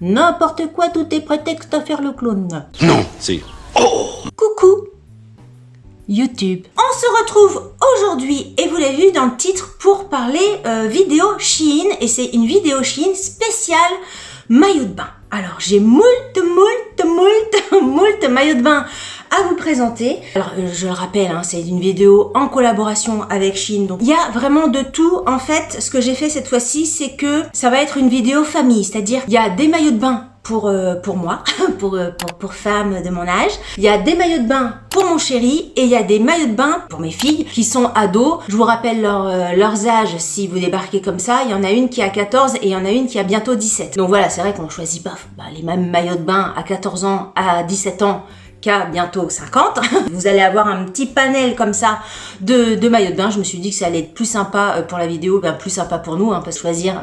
N'importe quoi, tout est prétexte à faire le clown. Non, c'est... Oh! Coucou YouTube. On se retrouve aujourd'hui, et vous l'avez vu dans le titre, pour parler vidéo Shein, et c'est une vidéo Shein spéciale maillot de bain. Alors j'ai moult maillots de bain à vous présenter. Alors je le rappelle, hein, c'est une vidéo en collaboration avec Shein, donc il y a vraiment de tout. En fait, ce que j'ai fait cette fois-ci, c'est que ça va être une vidéo famille, c'est-à-dire il y a des maillots de bain pour moi, pour femmes de mon âge. Il y a des maillots de bain pour mon chéri et il y a des maillots de bain pour mes filles qui sont ados. Je vous rappelle leurs âges si vous débarquez comme ça. Il y en a une qui a 14 et il y en a une qui a bientôt 17. Donc voilà, c'est vrai qu'on choisit pas les mêmes maillots de bain à 14 ans, à 17 ans qu'à bientôt 50. Vous allez avoir un petit panel comme ça de maillots de bain. Je me suis dit que ça allait être plus sympa pour la vidéo, plus sympa pour nous, parce que choisir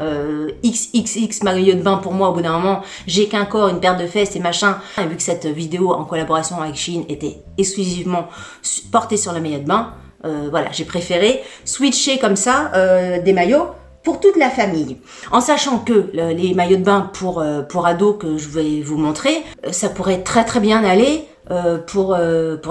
XXX maillot de bain pour moi, au bout d'un moment, j'ai qu'un corps, une paire de fesses et machin. Et vu que cette vidéo en collaboration avec Shein était exclusivement portée sur le maillot de bain, voilà, j'ai préféré switcher comme ça des maillots pour toute la famille, en sachant que les maillots de bain pour ados que je vais vous montrer, ça pourrait très bien aller pour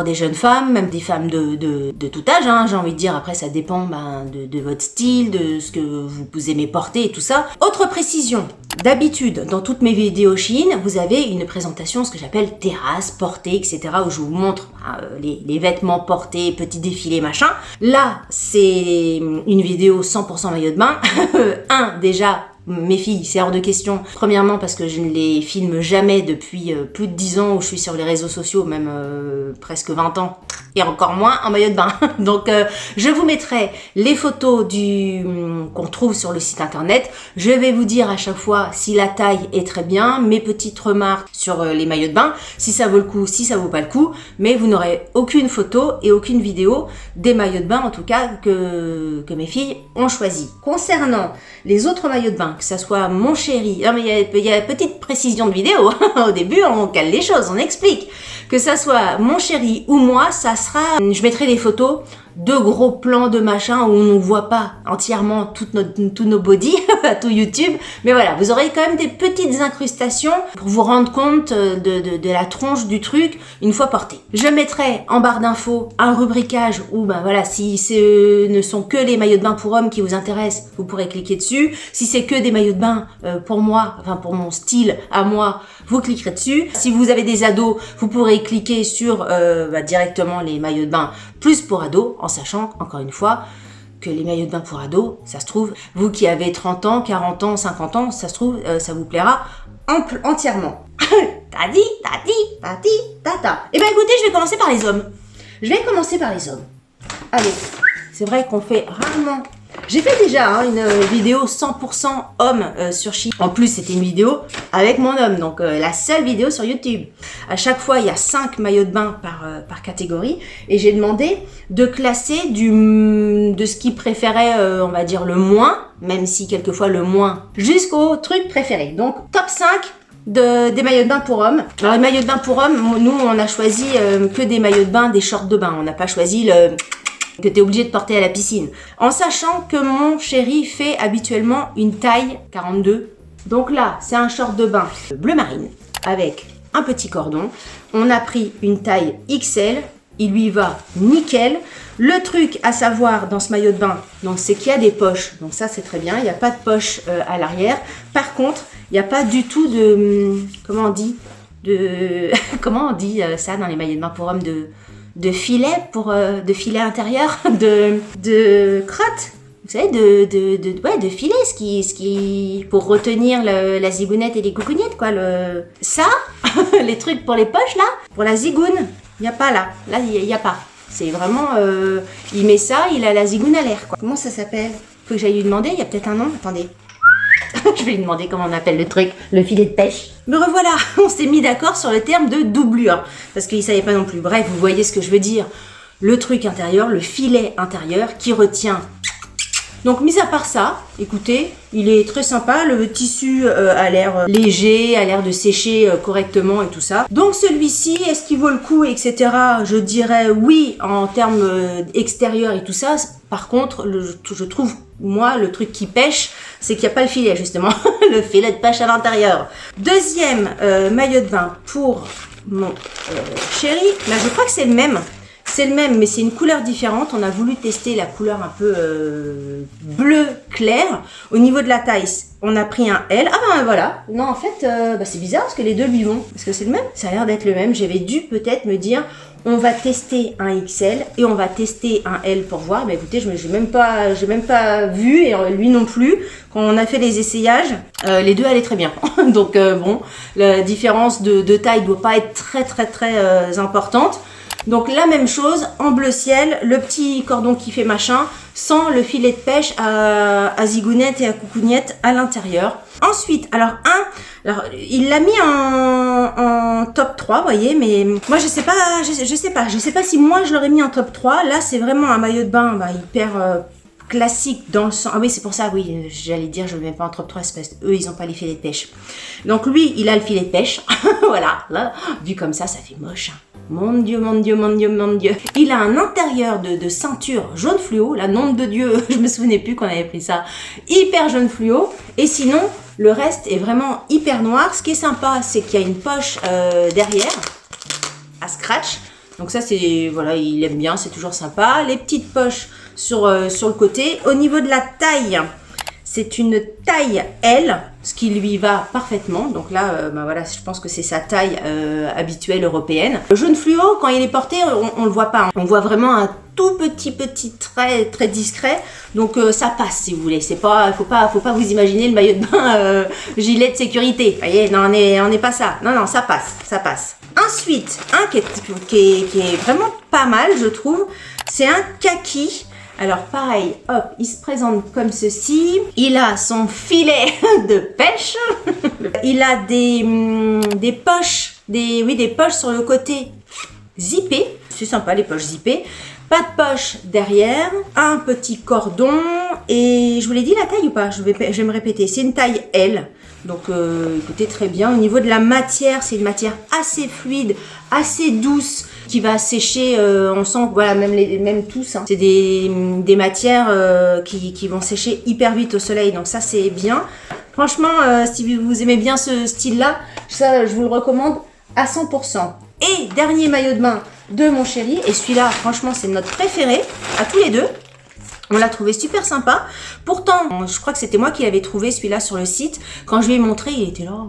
des jeunes femmes, même des femmes de tout âge, hein, j'ai envie de dire. Après ça dépend de votre style, de ce que vous aimez porter et tout ça. Autre précision, d'habitude dans toutes mes vidéos Shein, vous avez une présentation, ce que j'appelle terrasse, portée, etc., où je vous montre les vêtements portés, petits défilés, machin. Là, c'est une vidéo 100% maillot de bain. Déjà, mes filles, c'est hors de question. Premièrement parce que je ne les filme jamais depuis plus de 10 ans où je suis sur les réseaux sociaux, même presque 20 ans, et encore moins en maillot de bain. Donc je vous mettrai les photos qu'on trouve sur le site internet. Je vais vous dire à chaque fois si la taille est très bien, mes petites remarques sur les maillots de bain, si ça vaut le coup, si ça vaut pas le coup, mais vous n'aurez aucune photo et aucune vidéo des maillots de bain, en tout cas que mes filles ont choisi. Concernant les autres maillots de bain, que ça soit mon chéri, non mais il y a petite précision de vidéo, au début on cale les choses, on explique, que ça soit mon chéri ou moi, ça sera, je mettrai des photos de gros plans de machin où on ne voit pas entièrement tous nos bodies à tout YouTube, mais voilà, vous aurez quand même des petites incrustations pour vous rendre compte de la tronche du truc une fois porté. Je mettrai en barre d'infos un rubricage où voilà, si ce ne sont que les maillots de bain pour hommes qui vous intéressent, vous pourrez cliquer dessus. Si c'est que des maillots de bain pour moi, pour mon style à moi, vous cliquerez dessus. Si vous avez des ados, vous pourrez cliquer sur directement les maillots de bain plus pour ados, en sachant, encore une fois, que les maillots de bain pour ados, ça se trouve, vous qui avez 30 ans, 40 ans, 50 ans, ça se trouve, ça vous plaira entièrement. Tati. Eh ben écoutez, je vais commencer par les hommes. Allez, c'est vrai qu'on fait rarement... J'ai fait déjà une vidéo 100% homme sur Shein. En plus, c'était une vidéo avec mon homme, donc la seule vidéo sur YouTube. À chaque fois, il y a 5 maillots de bain par catégorie. Et j'ai demandé de classer de ce qu'il préférait, on va dire, le moins, même si quelquefois le moins, jusqu'au truc préféré. Donc, top 5 des maillots de bain pour hommes. Alors, les maillots de bain pour hommes, nous, on a choisi que des maillots de bain, des shorts de bain. On n'a pas choisi que tu es obligé de porter à la piscine. En sachant que mon chéri fait habituellement une taille 42. Donc là, c'est un short de bain bleu marine avec un petit cordon. On a pris une taille XL. Il lui va nickel. Le truc à savoir dans ce maillot de bain, c'est qu'il y a des poches. Donc ça, c'est très bien. Il n'y a pas de poche à l'arrière. Par contre, il n'y a pas du tout de... Comment on dit ça dans les maillots de bain pour hommes de filet de filet intérieur, de crotte, vous savez, de filet, ce qui pour retenir la zigounette et les coucougnettes, quoi. Ça, les trucs pour les poches là, pour la zigoune, il n'y a pas là. Là, il n'y a pas. C'est vraiment, il met ça, il a la zigoune à l'air, quoi. Comment ça s'appelle? Faut que j'aille lui demander. Il y a peut-être un nom. Attendez. Je vais lui demander comment on appelle le truc, le filet de pêche. Me revoilà, on s'est mis d'accord sur le terme de doublure, parce qu'il ne savait pas non plus. Bref, vous voyez ce que je veux dire. Le truc intérieur, le filet intérieur qui retient. Donc, mis à part ça, écoutez, il est très sympa. Le tissu a l'air léger, a l'air de sécher correctement et tout ça. Donc, celui-ci, est-ce qu'il vaut le coup, etc. Je dirais oui en termes extérieurs et tout ça. Par contre, je trouve, moi, le truc qui pêche, c'est qu'il n'y a pas le filet, justement. Le filet de pêche à l'intérieur. Deuxième maillot de bain pour mon chéri. Là, je crois que c'est le même. C'est le même, mais c'est une couleur différente. On a voulu tester la couleur un peu bleu clair. Au niveau de la taille, on a pris un L. Ah ben voilà. Non, en fait, c'est bizarre parce que les deux lui vont. Est-ce que c'est le même? Ça a l'air d'être le même. J'avais dû peut-être me dire, on va tester un XL et on va tester un L pour voir. Mais écoutez, je n'ai même pas vu, et lui non plus. Quand on a fait les essayages, les deux allaient très bien. Donc bon, la différence de taille doit pas être très importante. Donc la même chose, en bleu ciel, le petit cordon qui fait machin, sans le filet de pêche à zigounette et à coucougnette à l'intérieur. Ensuite, alors il l'a mis en top 3, vous voyez, mais moi je sais pas si moi je l'aurais mis en top 3. Là c'est vraiment un maillot de bain hyper classique dans le sens. Ah oui, c'est pour ça, oui, j'allais dire je le mets pas en top 3, c'est parce qu'eux ils ont pas les filets de pêche. Donc lui, il a le filet de pêche. Voilà, là, vu comme ça fait moche. Mon Dieu. Il a un intérieur de ceinture jaune fluo. La nom de Dieu, je me souvenais plus qu'on avait pris ça. Hyper jaune fluo. Et sinon, le reste est vraiment hyper noir. Ce qui est sympa, c'est qu'il y a une poche derrière à scratch. Donc ça, c'est, voilà, il aime bien, c'est toujours sympa. Les petites poches sur le côté. Au niveau de la taille, c'est une taille L, ce qui lui va parfaitement. Donc là, voilà, je pense que c'est sa taille habituelle européenne. Le jaune fluo, quand il est porté, on le voit pas. Hein. On voit vraiment un tout petit trait très discret. Donc ça passe, si vous voulez. C'est pas, faut pas vous imaginer le maillot de bain gilet de sécurité. Vous voyez, non, on n'est pas ça. Non, ça passe. Ensuite, un qui est vraiment pas mal, je trouve, c'est un kaki. Alors pareil, hop, il se présente comme ceci. Il a son filet de pêche. Il a des poches, des poches sur le côté zippées. C'est sympa les poches zippées. Pas de poche derrière. Un petit cordon. Et je vous l'ai dit la taille ou pas? Je vais me répéter. C'est une taille L. Donc écoutez, très bien. Au niveau de la matière, c'est une matière assez fluide, assez douce, qui va sécher, on sent que voilà, même tous, hein, c'est des matières qui vont sécher hyper vite au soleil, donc ça c'est bien. Franchement, si vous aimez bien ce style-là, ça je vous le recommande à 100%. Et dernier maillot de bain de mon chéri, et celui-là franchement c'est notre préféré, à tous les deux. On l'a trouvé super sympa. Pourtant, je crois que c'était moi qui l'avais trouvé celui-là sur le site. Quand je lui ai montré, il était là.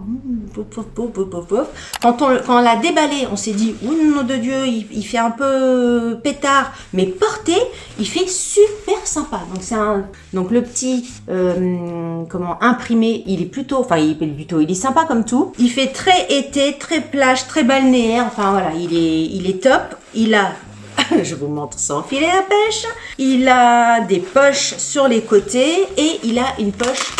Quand on l'a déballé, on s'est dit, oh nom de Dieu, il fait un peu pétard. Mais porté, il fait super sympa. Donc le petit imprimé, il est sympa comme tout. Il fait très été, très plage, très balnéaire. Enfin voilà, il est top. Il a je vous montre son filet à pêche. Il a des poches sur les côtés et il a une poche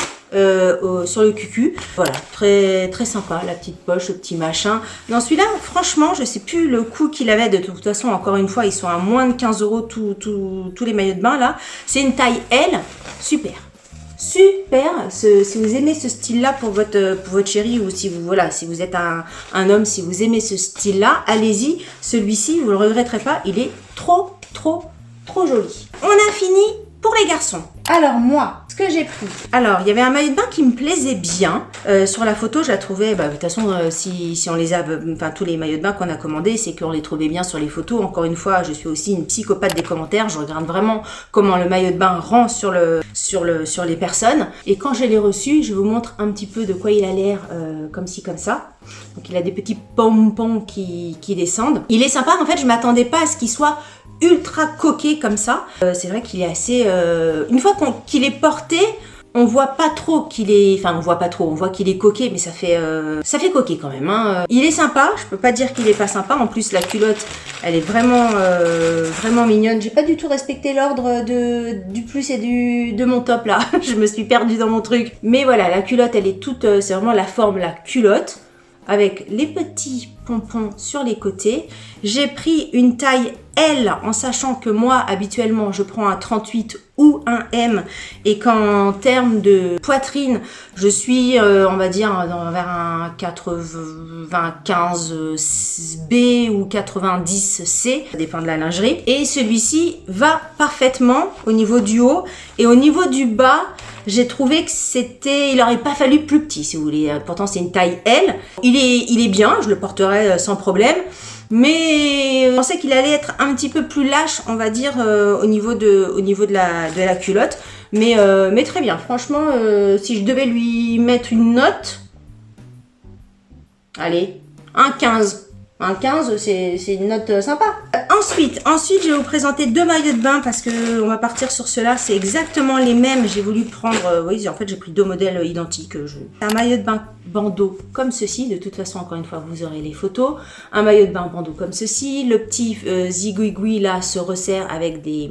sur le cucu. Voilà, très sympa la petite poche, le petit machin. Dans celui-là, franchement, je sais plus le coût qu'il avait. De toute façon, encore une fois, ils sont à moins de 15 € tous les maillots de bain là. C'est une taille L, super. Si vous aimez ce style-là pour votre chéri, ou si vous êtes un homme, si vous aimez ce style-là, allez-y. Celui-ci, vous le regretterez pas, il est trop joli. On a fini pour les garçons. Alors moi, ce que j'ai pris. Alors, il y avait un maillot de bain qui me plaisait bien. Sur la photo, je la trouvais, de toute façon, si on les a, tous les maillots de bain qu'on a commandés, c'est qu'on les trouvait bien sur les photos. Encore une fois, je suis aussi une psychopathe des commentaires. Je regarde vraiment comment le maillot de bain rend sur les personnes. Et quand je l'ai reçu, je vous montre un petit peu de quoi il a l'air, comme ci, comme ça. Donc, il a des petits pompons qui descendent. Il est sympa. En fait, je m'attendais pas à ce qu'il soit ultra coquet comme ça. C'est vrai qu'il est assez... une fois qu'il est porté, on voit pas trop qu'il est... Enfin, on voit pas trop, on voit qu'il est coquet, mais ça fait coquet quand même. Hein. Il est sympa, je peux pas dire qu'il est pas sympa. En plus, la culotte, elle est vraiment mignonne. J'ai pas du tout respecté l'ordre du plus et de mon top là. Je me suis perdue dans mon truc. Mais voilà, la culotte, elle est toute... c'est vraiment la forme, la culotte. avec les petits pompons sur les côtés. J'ai pris une taille L en sachant que moi, habituellement, je prends un 38 ou un M et qu'en termes de poitrine, je suis, on va dire, vers un 95 B ou 90 C, ça dépend de la lingerie. Et celui-ci va parfaitement au niveau du haut et au niveau du bas, j'ai trouvé que il aurait pas fallu plus petit, si vous voulez. Pourtant, c'est une taille L. Il est bien, je le porterai sans problème. Mais je pensais qu'il allait être un petit peu plus lâche, on va dire, au niveau de la culotte. Mais très bien. Franchement, si je devais lui mettre une note, allez, un 15. Un 15, c'est une note sympa. Ensuite, je vais vous présenter 2 maillots de bain parce que on va partir sur ceux-là. C'est exactement les mêmes. J'ai voulu prendre, oui, en fait, j'ai pris 2 modèles identiques. Un maillot de bain bandeau comme ceci. De toute façon, encore une fois, vous aurez les photos. Un maillot de bain bandeau comme ceci. Le petit zigouigoui là se resserre avec les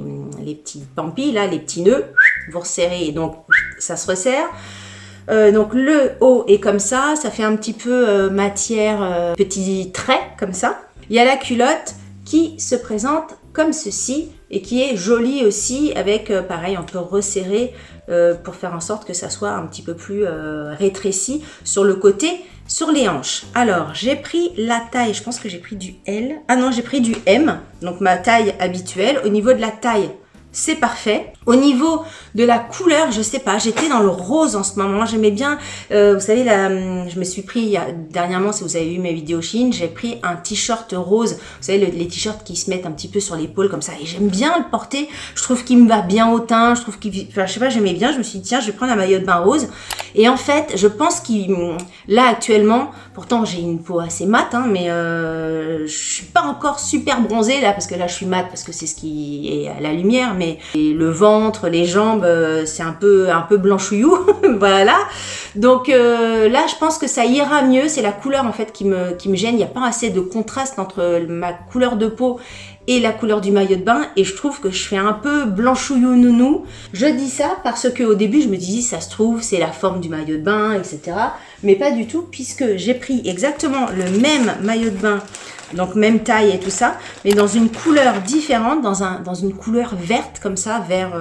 petits pampis là, les petits nœuds. Vous resserrez et donc ça se resserre. Donc le haut est comme ça fait un petit peu matière, petit trait comme ça. Il y a la culotte qui se présente comme ceci et qui est jolie aussi avec, pareil, on peut resserrer pour faire en sorte que ça soit un petit peu plus rétréci sur le côté, sur les hanches. Alors, j'ai pris la taille, je pense que j'ai pris du L. Ah non, j'ai pris du M, donc ma taille habituelle. Au niveau de la taille, c'est parfait. Au niveau de la couleur, je sais pas, j'étais dans le rose en ce moment. J'aimais bien, vous savez, je me suis pris dernièrement, si vous avez vu mes vidéos Shein, j'ai pris un t-shirt rose. Vous savez, les t-shirts qui se mettent un petit peu sur l'épaule comme ça. Et j'aime bien le porter. Je trouve qu'il me va bien au teint. Je trouve enfin, je sais pas, j'aimais bien. Je me suis dit, tiens, je vais prendre un maillot de bain rose. Et en fait, je pense là, actuellement, pourtant, j'ai une peau assez mate, hein, mais je suis pas encore super bronzée, là, parce que là, je suis mate, parce que c'est ce qui est à la lumière, mais le ventre, les jambes, c'est un peu blanchouillou, voilà. Donc là, je pense que ça ira mieux. C'est la couleur, en fait, qui me gêne. Il n'y a pas assez de contraste entre ma couleur de peau et la couleur du maillot de bain, et je trouve que je fais un peu blanchouillou nounou. Je dis ça parce que au début je me dis ça se trouve c'est la forme du maillot de bain, etc. Mais pas du tout, puisque j'ai pris exactement le même maillot de bain, donc même taille et tout ça, mais dans une couleur différente, dans une couleur verte comme ça, vert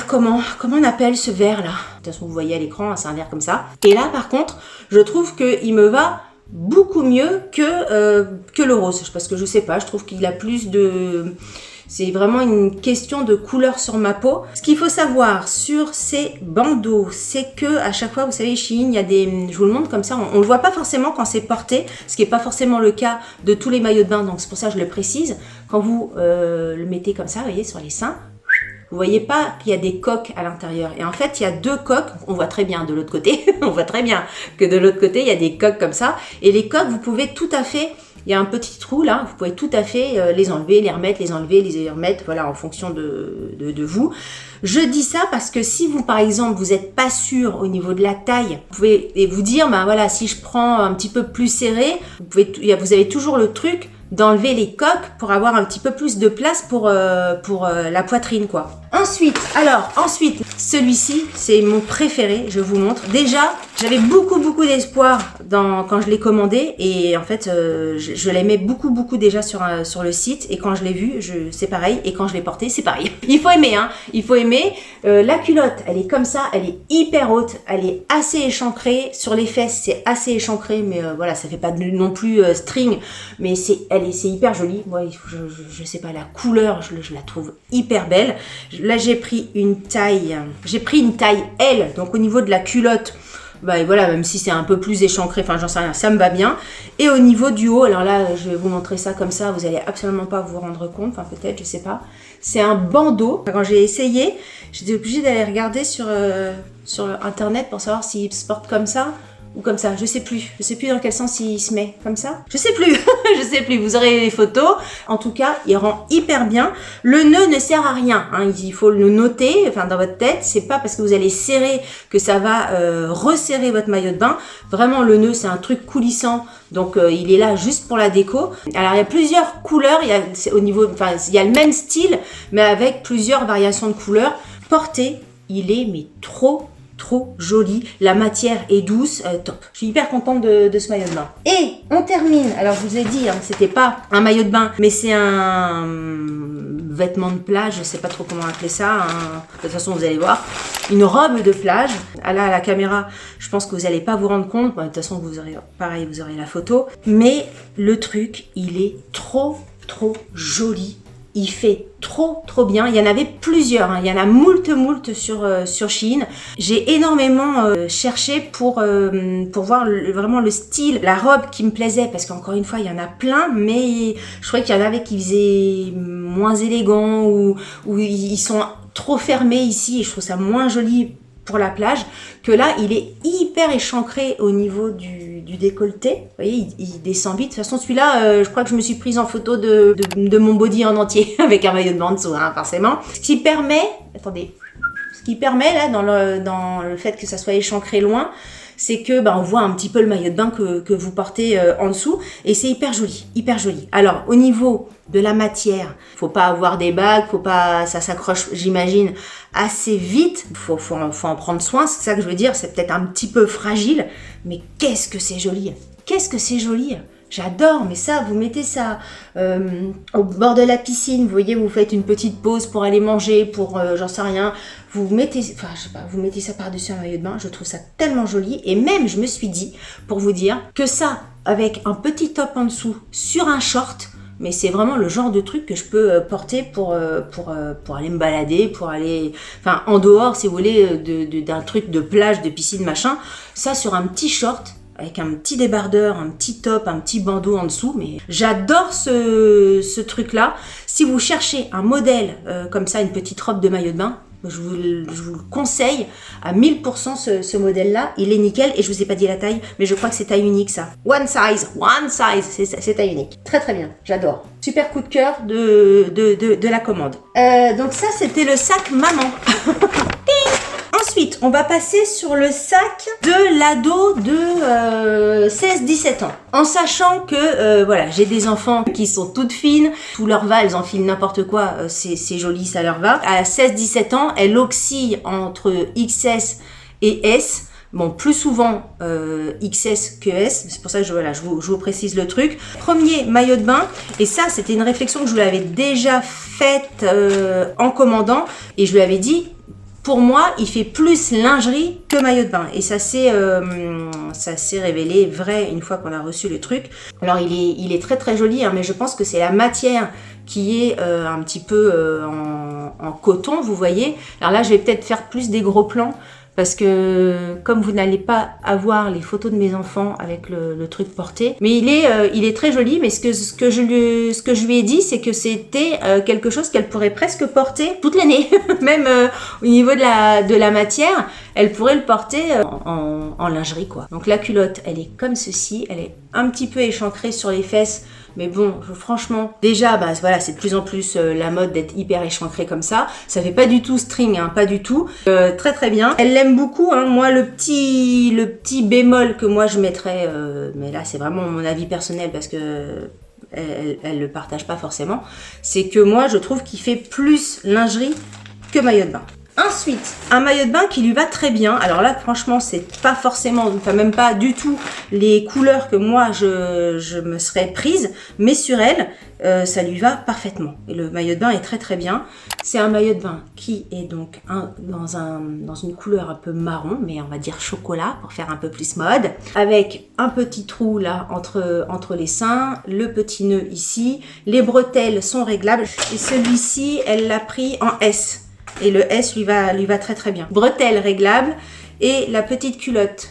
comment on appelle ce vert là? De toute façon vous voyez à l'écran, hein, c'est un vert comme ça. Et là par contre, je trouve qu'il me va beaucoup mieux que le rose, parce que je sais pas, je trouve qu'il a plus de... C'est vraiment une question de couleur sur ma peau. Ce qu'il faut savoir sur ces bandeaux, c'est que à chaque fois, vous savez, Shein, il y a des... Je vous le montre comme ça, on le voit pas forcément quand c'est porté, ce qui est pas forcément le cas de tous les maillots de bain, donc c'est pour ça que je le précise. Quand vous le mettez comme ça, vous voyez, sur les seins, vous voyez pas qu'il y a des coques à l'intérieur. Et en fait, il y a 2 coques. On voit très bien de l'autre côté. On voit très bien que de l'autre côté, il y a des coques comme ça. Et les coques, vous pouvez tout à fait... Il y a un petit trou là. Vous pouvez tout à fait les enlever, les remettre, les enlever, les remettre. Voilà, en fonction de vous. Je dis ça parce que si vous, par exemple, vous n'êtes pas sûr au niveau de la taille, vous pouvez vous dire, ben voilà, si je prends un petit peu plus serré, vous avez toujours le truc d'enlever les coques pour avoir un petit peu plus de place pour la poitrine, quoi. Ensuite, celui-ci, c'est mon préféré, je vous montre. Déjà, j'avais beaucoup d'espoir quand je l'ai commandé, et en fait, je l'aimais beaucoup déjà sur le site, et quand je l'ai vu, c'est pareil, et quand je l'ai porté, c'est pareil. Il faut aimer, hein, il faut aimer. La culotte, elle est comme ça, elle est hyper haute, elle est assez échancrée. Sur les fesses, c'est assez échancré, mais voilà, ça fait pas non plus string, mais c'est hyper joli. Ouais, je sais pas, la couleur, je la trouve hyper belle. Là, j'ai pris une taille L, donc au niveau de la culotte, bah voilà, même si c'est un peu plus échancré, enfin j'en sais rien, ça me va bien. Et au niveau du haut, alors là, je vais vous montrer ça comme ça, vous allez absolument pas vous rendre compte, enfin peut-être, je sais pas. C'est un bandeau. Quand j'ai essayé, j'étais obligée d'aller regarder sur internet pour savoir s'il se porte comme ça ou comme ça, je sais plus dans quel sens il se met, comme ça, je sais plus, vous aurez les photos. En tout cas, il rend hyper bien. Le nœud ne sert à rien, hein. Il faut le noter, enfin dans votre tête, c'est pas parce que vous allez serrer que ça va resserrer votre maillot de bain. Vraiment, le nœud, c'est un truc coulissant, donc il est là juste pour la déco. Alors il y a plusieurs couleurs, il y a le même style, mais avec plusieurs variations de couleurs. Porté, il est mais trop trop joli. La matière est douce, top. Je suis hyper contente de ce maillot de bain. Et on termine, alors je vous ai dit, hein, c'était pas un maillot de bain, mais c'est un vêtement de plage, je sais pas trop comment appeler ça, hein. De toute façon vous allez voir, une robe de plage. Ah là, à la caméra, je pense que vous allez pas vous rendre compte, de toute façon vous aurez, pareil, vous aurez la photo, mais le truc, il est trop joli. Il fait trop bien. Il y en avait plusieurs, hein. Il y en a moult sur Shein. J'ai énormément cherché pour voir vraiment le style, la robe qui me plaisait, parce qu'encore une fois il y en a plein, mais je trouvais qu'il y en avait qui faisaient moins élégant ou ils sont trop fermés ici et je trouve ça moins joli pour la plage, que là il est hyper échancré au niveau du décolleté. Vous voyez, il descend vite. De toute façon celui-là, je crois que je me suis prise en photo de mon body en entier avec un maillot de bain en dessous, hein, forcément. Ce qui permet, attendez, ce qui permet là dans le fait que ça soit échancré loin, c'est que on voit un petit peu le maillot de bain que vous portez en dessous et c'est hyper joli, hyper joli. Alors au niveau de la matière, faut pas avoir des bagues, faut pas, ça s'accroche, j'imagine, assez vite. Faut en prendre soin, c'est ça que je veux dire. C'est peut-être un petit peu fragile, mais qu'est-ce que c'est joli, qu'est-ce que c'est joli. J'adore, mais ça, vous mettez ça au bord de la piscine, vous voyez, vous faites une petite pause pour aller manger, pour j'en sais rien, vous mettez, enfin je sais pas, vous mettez ça par-dessus un maillot de bain, je trouve ça tellement joli. Et même, je me suis dit, pour vous dire, que ça, avec un petit top en dessous, sur un short, mais c'est vraiment le genre de truc que je peux porter pour aller me balader, pour aller, enfin en dehors, si vous voulez, d'un truc de plage, de piscine, machin, ça sur un petit short, avec un petit débardeur, un petit top, un petit bandeau en dessous, mais j'adore ce truc-là. Si vous cherchez un modèle comme ça, une petite robe de maillot de bain, je vous le conseille à 1000% ce modèle-là. Il est nickel et je vous ai pas dit la taille, mais je crois que c'est taille unique ça. One size, c'est taille unique. Très bien, j'adore. Super coup de cœur de la commande. Donc ça, c'était le sac maman. Ensuite, on va passer sur le sac de l'ado de 16-17 ans. En sachant que, voilà, j'ai des enfants qui sont toutes fines, tout leur va, elles enfilent n'importe quoi, c'est joli, ça leur va. À 16-17 ans, elles oscillent entre XS et S. Bon, plus souvent XS que S, c'est pour ça que je vous précise le truc. Premier maillot de bain, et ça c'était une réflexion que je vous l'avais déjà faite en commandant, et je lui avais dit, pour moi, il fait plus lingerie que maillot de bain. Et ça s'est révélé vrai une fois qu'on a reçu le truc. Alors, il est très joli, hein, mais je pense que c'est la matière qui est un petit peu en coton, vous voyez. Alors là, je vais peut-être faire plus des gros plans. Parce que comme vous n'allez pas avoir les photos de mes enfants avec le truc porté, mais il est très joli. Mais ce que je lui ai dit, c'est que c'était quelque chose qu'elle pourrait presque porter toute l'année, même au niveau de la matière, elle pourrait le porter en lingerie quoi. Donc la culotte, elle est comme ceci, elle est un petit peu échancrée sur les fesses. Mais bon, franchement, déjà, voilà, c'est de plus en plus la mode d'être hyper échancré comme ça. Ça fait pas du tout string, hein, pas du tout. Très bien. Elle l'aime beaucoup, hein. Moi, le petit bémol que moi je mettrais, mais là c'est vraiment mon avis personnel parce que elle le partage pas forcément, c'est que moi je trouve qu'il fait plus lingerie que maillot de bain. Ensuite, un maillot de bain qui lui va très bien. Alors là, franchement, c'est pas forcément, enfin même pas du tout les couleurs que moi je me serais prise, mais sur elle, ça lui va parfaitement. Et le maillot de bain est très bien. C'est un maillot de bain qui est donc dans une couleur un peu marron, mais on va dire chocolat pour faire un peu plus mode, avec un petit trou là entre les seins, le petit nœud ici, les bretelles sont réglables et celui-ci, elle l'a pris en S. Et le S lui va très bien. Bretelles réglables et la petite culotte,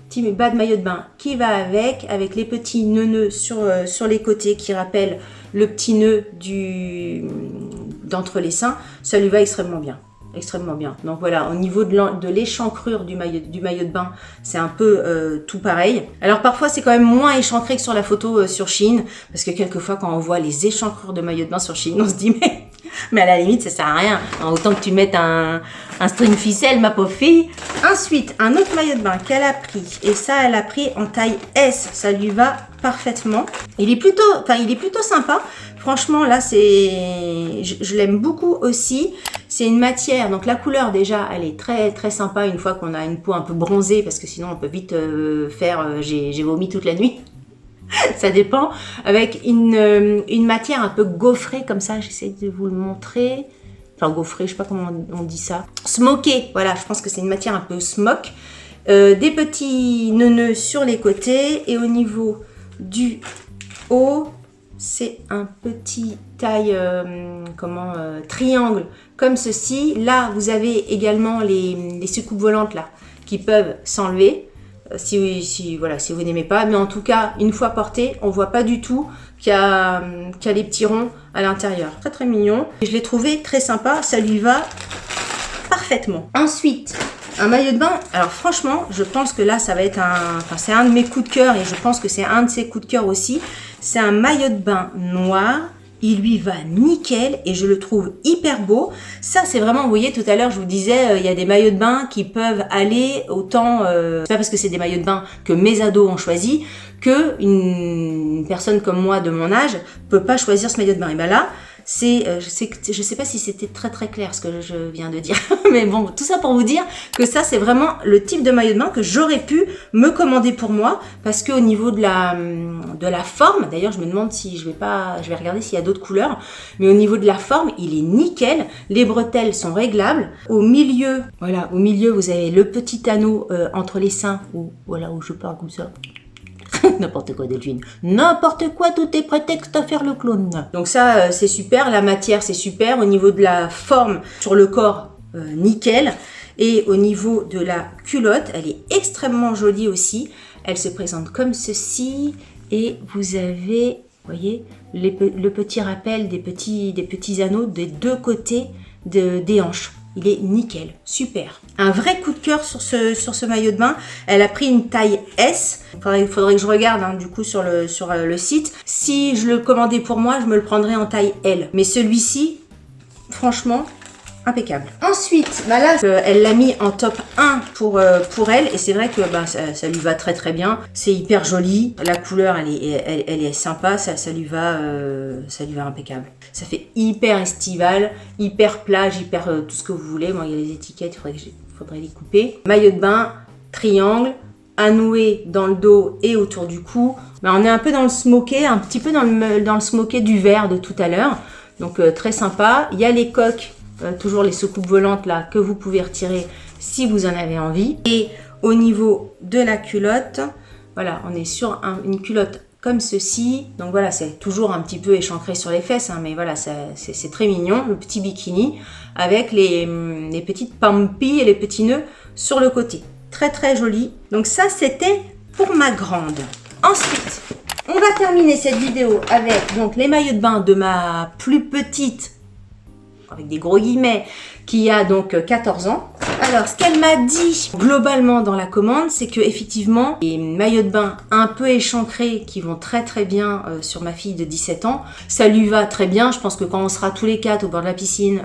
petit bas de maillot de bain qui va avec les petits nœuds sur les côtés qui rappellent le petit nœud d'entre les seins. Ça lui va extrêmement bien. Donc voilà, au niveau de l'échancrure du maillot de bain, c'est un peu tout pareil. Alors parfois c'est quand même moins échancré que sur la photo sur Shein, parce que quelquefois quand on voit les échancrures de maillot de bain sur Shein, on se dit mais Mais à la limite, ça sert à rien. Autant que tu mettes un string ficelle, ma pauvre fille. Ensuite, un autre maillot de bain qu'elle a pris. Et ça, elle a pris en taille S. Ça lui va parfaitement. Il est plutôt sympa. Franchement, là, je l'aime beaucoup aussi. C'est une matière, donc la couleur déjà, elle est très très sympa une fois qu'on a une peau un peu bronzée, parce que sinon on peut vite faire j'ai vomi toute la nuit. Ça dépend. Avec une matière un peu gaufrée comme ça, j'essaie de vous le montrer. Enfin gaufrée, je sais pas comment on dit ça. Smoké, voilà, je pense que c'est une matière un peu smoke. Des petits nœuds sur les côtés et au niveau du haut, c'est un petit taille triangle comme ceci. Là, vous avez également les soucoupes volantes là qui peuvent s'enlever si vous n'aimez pas. Mais en tout cas, une fois porté, on voit pas du tout qu'il y a les petits ronds à l'intérieur. Très très mignon. Je l'ai trouvé très sympa. Ça lui va parfaitement. Ensuite, un maillot de bain. Alors franchement, je pense que là, ça va être c'est un de mes coups de cœur et je pense que c'est un de ses coups de cœur aussi. C'est un maillot de bain noir. Il lui va nickel et je le trouve hyper beau. Ça, c'est vraiment, vous voyez, tout à l'heure, je vous disais, il y a des maillots de bain qui peuvent aller autant, c'est pas parce que c'est des maillots de bain que mes ados ont choisi, que une personne comme moi de mon âge peut pas choisir ce maillot de bain. Et ben là, je sais pas si c'était très très clair ce que je viens de dire, mais bon, tout ça pour vous dire que ça c'est vraiment le type de maillot de bain que j'aurais pu me commander pour moi, parce qu'au niveau de la forme, d'ailleurs je me demande si je vais regarder s'il y a d'autres couleurs, mais au niveau de la forme, il est nickel, les bretelles sont réglables, au milieu, voilà, au milieu vous avez le petit anneau entre les seins, où je parle comme ça. N'importe quoi, Delphine. N'importe quoi, tout est prétexte à faire le clown. Donc ça, c'est super. La matière, c'est super. Au niveau de la forme sur le corps, nickel. Et au niveau de la culotte, elle est extrêmement jolie aussi. Elle se présente comme ceci. Et vous avez, vous voyez, le petit rappel des petits anneaux des deux côtés des hanches. Il est nickel, super. Un vrai coup de cœur sur ce maillot de bain. Elle a pris une taille S. Il faudrait que je regarde du coup sur le site. Si je le commandais pour moi, je me le prendrais en taille L. Mais celui-ci, franchement, impeccable. Ensuite, là, elle l'a mis en top 1 pour elle. Et c'est vrai que ça lui va très très bien. C'est hyper joli. La couleur, elle est sympa. Ça lui va impeccable. Ça fait hyper estival, hyper plage, hyper tout ce que vous voulez. Bon, il y a les étiquettes, il faudrait les couper. Maillot de bain, triangle, à nouer dans le dos et autour du cou. On est un peu dans le smoké, un petit peu dans le smoké du vert de tout à l'heure. Donc très sympa. Il y a les coques, toujours les soucoupes volantes là, que vous pouvez retirer si vous en avez envie. Et au niveau de la culotte, voilà, on est sur une culotte comme ceci. Donc voilà, c'est toujours un petit peu échancré sur les fesses, mais voilà, c'est très mignon. Le petit bikini avec les petites pampilles et les petits nœuds sur le côté. Très très joli. Donc ça, c'était pour ma grande. Ensuite, on va terminer cette vidéo avec donc les maillots de bain de ma plus petite, avec des gros guillemets, qui a donc 14 ans. Alors, ce qu'elle m'a dit globalement dans la commande, c'est que effectivement, les maillots de bain un peu échancrés qui vont très très bien sur ma fille de 17 ans, ça lui va très bien. Je pense que quand on sera tous les quatre au bord de la piscine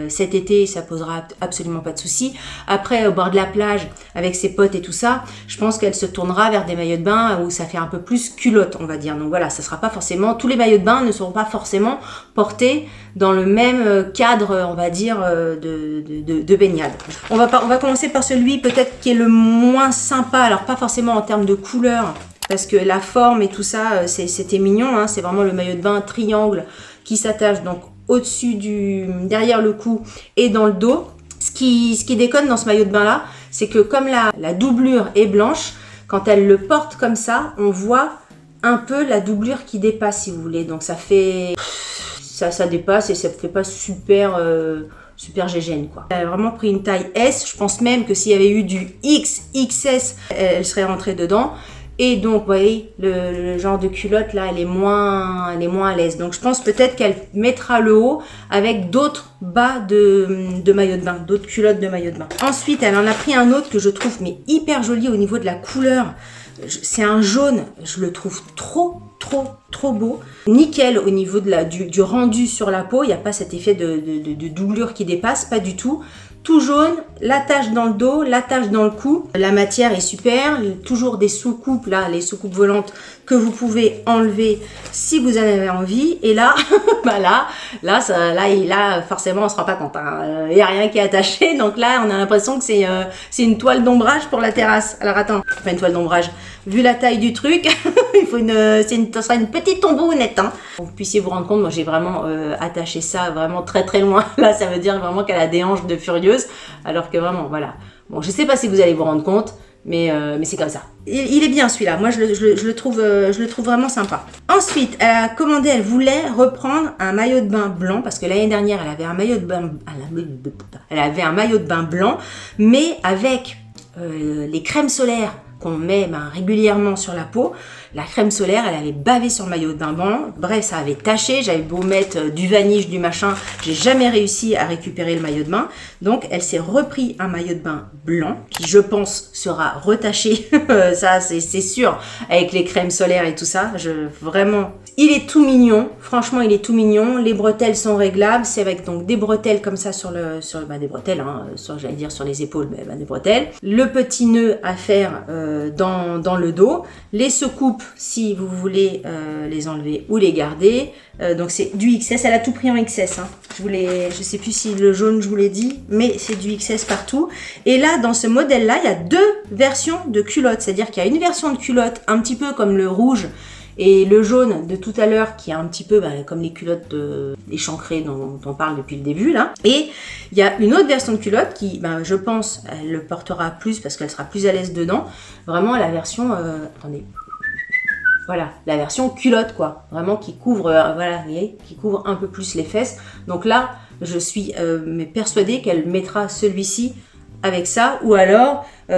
cet été, ça posera absolument pas de soucis. Après, au bord de la plage, avec ses potes et tout ça, je pense qu'elle se tournera vers des maillots de bain où ça fait un peu plus culotte, on va dire. Donc voilà, ça sera pas forcément, tous les maillots de bain ne seront pas forcément portés dans le même cadre, on va dire, de baignade. On va commencer par celui peut-être qui est le moins sympa, alors pas forcément en termes de couleur, parce que la forme et tout ça, c'était mignon, c'est vraiment le maillot de bain triangle qui s'attache donc au-dessus derrière le cou et dans le dos. Ce qui déconne dans ce maillot de bain là, c'est que comme la doublure est blanche, quand elle le porte comme ça, on voit un peu la doublure qui dépasse, si vous voulez. Donc ça fait... Ça dépasse et ça fait pas super gégène, quoi. Elle a vraiment pris une taille S. Je pense même que s'il y avait eu du XXS, elle serait rentrée dedans. Et donc, vous voyez, le genre de culotte, là, elle est moins à l'aise. Donc, je pense peut-être qu'elle mettra le haut avec d'autres bas de maillot de bain, d'autres culottes de maillot de bain. Ensuite, elle en a pris un autre que je trouve hyper joli au niveau de la couleur. C'est un jaune, je le trouve trop trop beau. Nickel au niveau de du rendu sur la peau, il n'y a pas cet effet de doublure qui dépasse, pas du tout. Tout jaune, la tache dans le dos, la tache dans le cou. La matière est super, toujours des sous-coupes, là, les sous-coupes volantes que vous pouvez enlever si vous en avez envie. Et là, bah là, forcément, on se rend pas compte. Il n'y a rien qui est attaché. Donc là, on a l'impression que c'est une toile d'ombrage pour la terrasse. Alors attends, pas une toile d'ombrage. Vu la taille du truc, il faut ça sera une petite tombounette. Hein. Pour que vous puissiez vous rendre compte, moi j'ai vraiment attaché ça vraiment très très loin. Là, ça veut dire vraiment qu'elle a des hanches de furieuse. Alors que vraiment, voilà. Bon, je sais pas si vous allez vous rendre compte, mais c'est comme ça. Il est bien celui-là. Moi, je le trouve vraiment sympa. Ensuite, elle voulait reprendre un maillot de bain blanc parce que l'année dernière, elle avait un maillot de bain blanc, mais avec les crèmes solaires qu'on met régulièrement sur la peau. La crème solaire, elle avait bavé sur le maillot de bain blanc. Bref, ça avait taché. J'avais beau mettre du vanish, du machin. J'ai jamais réussi à récupérer le maillot de bain. Donc, elle s'est repris un maillot de bain blanc qui, je pense, sera retaché. Ça, c'est sûr. Avec les crèmes solaires et tout ça. Vraiment, il est tout mignon. Franchement, il est tout mignon. Les bretelles sont réglables. C'est avec donc des bretelles comme ça des bretelles, hein, j'allais dire sur les épaules, mais des bretelles. Le petit nœud à faire dans le dos. Les secoupes, si vous voulez les enlever ou les garder. Donc c'est du XS, elle a tout pris en XS. Hein. Je sais plus si le jaune je vous l'ai dit, mais c'est du XS partout. Et là, dans ce modèle-là, il y a deux versions de culottes. C'est-à-dire qu'il y a une version de culotte un petit peu comme le rouge et le jaune de tout à l'heure qui est un petit peu comme les culottes échancrées dont on parle depuis le début là. Et il y a une autre version de culotte qui, je pense, elle le portera plus parce qu'elle sera plus à l'aise dedans. Vraiment la version, attendez. Voilà, la version culotte quoi, vraiment qui couvre, vous voyez, qui couvre un peu plus les fesses. Donc là, je suis persuadée qu'elle mettra celui-ci avec ça, ou alors il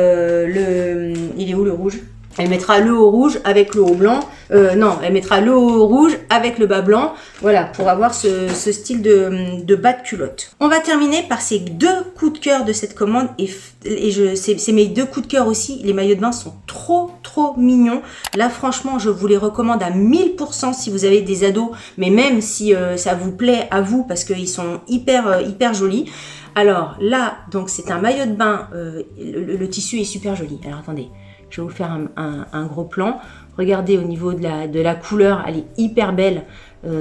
est où le rouge ? Elle mettra le haut rouge avec le haut blanc. Elle mettra le haut rouge avec le bas blanc. Voilà, pour avoir ce style de bas de culotte. On va terminer par ces deux coups de cœur de cette commande. C'est mes deux coups de cœur aussi. Les maillots de bain sont trop mignons. Là, franchement, je vous les recommande à 1000% si vous avez des ados. Mais même si ça vous plaît à vous, parce qu'ils sont hyper jolis. Alors là, donc c'est un maillot de bain. Le tissu est super joli. Alors attendez. Je vais vous faire un gros plan. Regardez au niveau de la couleur, elle est hyper belle.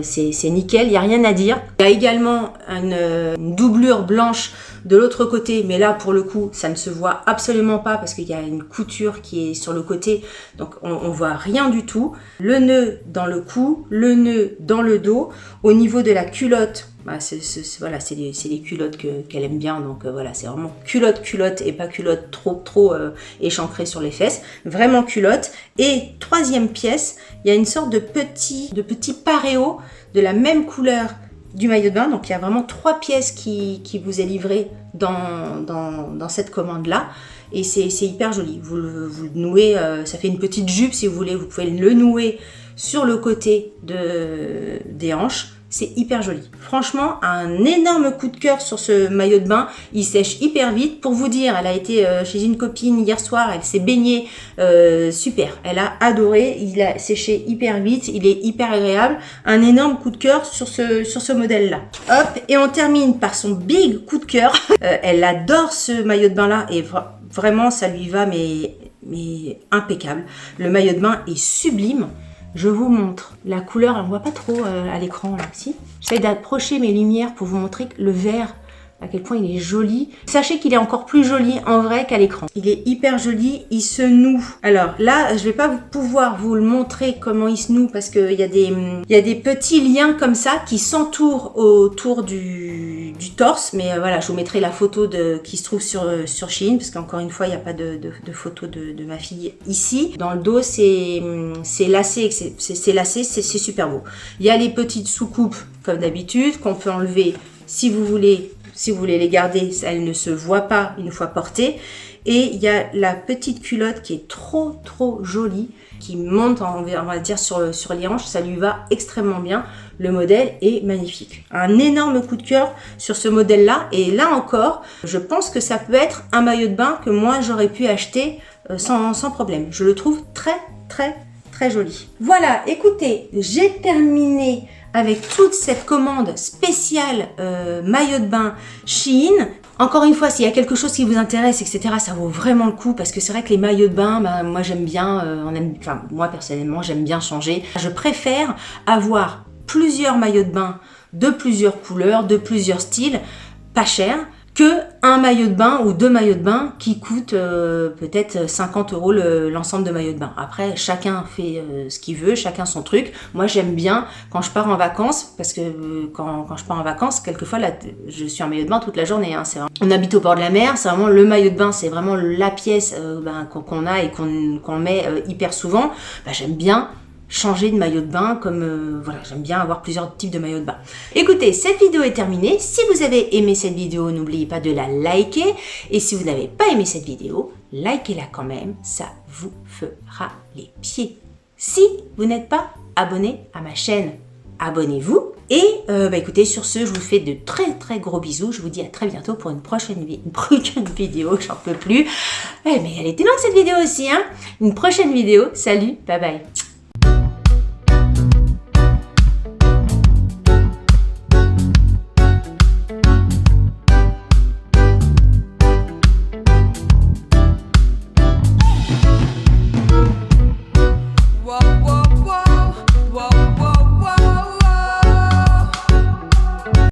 C'est nickel, il n'y a rien à dire. Il y a également une doublure blanche de l'autre côté, mais là pour le coup ça ne se voit absolument pas parce qu'il y a une couture qui est sur le côté, donc on voit rien du tout. Le nœud dans le cou, le nœud dans le dos. Au niveau de la culotte, c'est les culottes qu'elle aime bien, donc voilà, c'est vraiment culotte et pas culotte trop échancrée sur les fesses, vraiment culotte. Et troisième pièce, il y a une sorte de petit paréo de la même couleur du maillot de bain, donc il y a vraiment 3 pièces qui vous est livré dans cette commande là, et c'est hyper joli. Vous le nouez, ça fait une petite jupe si vous voulez, vous pouvez le nouer sur le côté des hanches. C'est hyper joli. Franchement, un énorme coup de cœur sur ce maillot de bain. Il sèche hyper vite. Pour vous dire, elle a été chez une copine hier soir. Elle s'est baignée. Super. Elle a adoré. Il a séché hyper vite. Il est hyper agréable. Un énorme coup de cœur sur ce modèle-là. Hop. Et on termine par son big coup de cœur. Elle adore ce maillot de bain-là. Et vraiment, ça lui va, mais impeccable. Le maillot de bain est sublime. Je vous montre la couleur, on ne voit pas trop à l'écran là, si. J'essaie d'approcher mes lumières pour vous montrer le vert, à quel point il est joli. Sachez qu'il est encore plus joli en vrai qu'à l'écran. Il est hyper joli, il se noue. Alors là, je vais pas pouvoir vous le montrer comment il se noue parce qu'il y a des petits liens comme ça qui s'entourent autour du torse. Mais voilà, je vous mettrai la photo qui se trouve sur Shein parce qu'encore une fois, il n'y a pas de photo de ma fille ici. Dans le dos, c'est lacé, c'est super beau. Il y a les petites sous-coupes comme d'habitude qu'on peut enlever si vous voulez les garder, elles ne se voient pas une fois portées. Et il y a la petite culotte qui est trop jolie, qui monte, on va dire, sur les hanches. Ça lui va extrêmement bien. Le modèle est magnifique. Un énorme coup de cœur sur ce modèle-là. Et là encore, je pense que ça peut être un maillot de bain que moi, j'aurais pu acheter sans problème. Je le trouve très très joli. Voilà, écoutez, j'ai terminé avec toute cette commande spéciale maillot de bain Shein. Encore une fois, s'il y a quelque chose qui vous intéresse, etc., ça vaut vraiment le coup parce que c'est vrai que les maillots de bain, moi j'aime bien, moi personnellement j'aime bien changer. Je préfère avoir plusieurs maillots de bain de plusieurs couleurs, de plusieurs styles, pas cher, que un maillot de bain ou 2 maillots de bain qui coûtent peut-être 50 € l'ensemble de maillots de bain. Après, chacun fait ce qu'il veut, chacun son truc. Moi, j'aime bien quand je pars en vacances, parce que quand je pars en vacances, quelquefois, là, je suis en maillot de bain toute la journée. Hein, on habite au bord de la mer, c'est vraiment le maillot de bain, c'est vraiment la pièce qu'on a et qu'on met hyper souvent. J'aime bien changer de maillot de bain, comme voilà, j'aime bien avoir plusieurs types de maillots de bain. Écoutez, cette vidéo est terminée. Si vous avez aimé cette vidéo, n'oubliez pas de la liker. Et si vous n'avez pas aimé cette vidéo, likez-la quand même, ça vous fera les pieds. Si vous n'êtes pas abonné à ma chaîne, abonnez-vous. Et écoutez, sur ce, je vous fais de très très gros bisous. Je vous dis à très bientôt pour une prochaine vidéo. J'en peux plus. Mais elle était longue cette vidéo aussi, hein. Une prochaine vidéo. Salut, bye bye.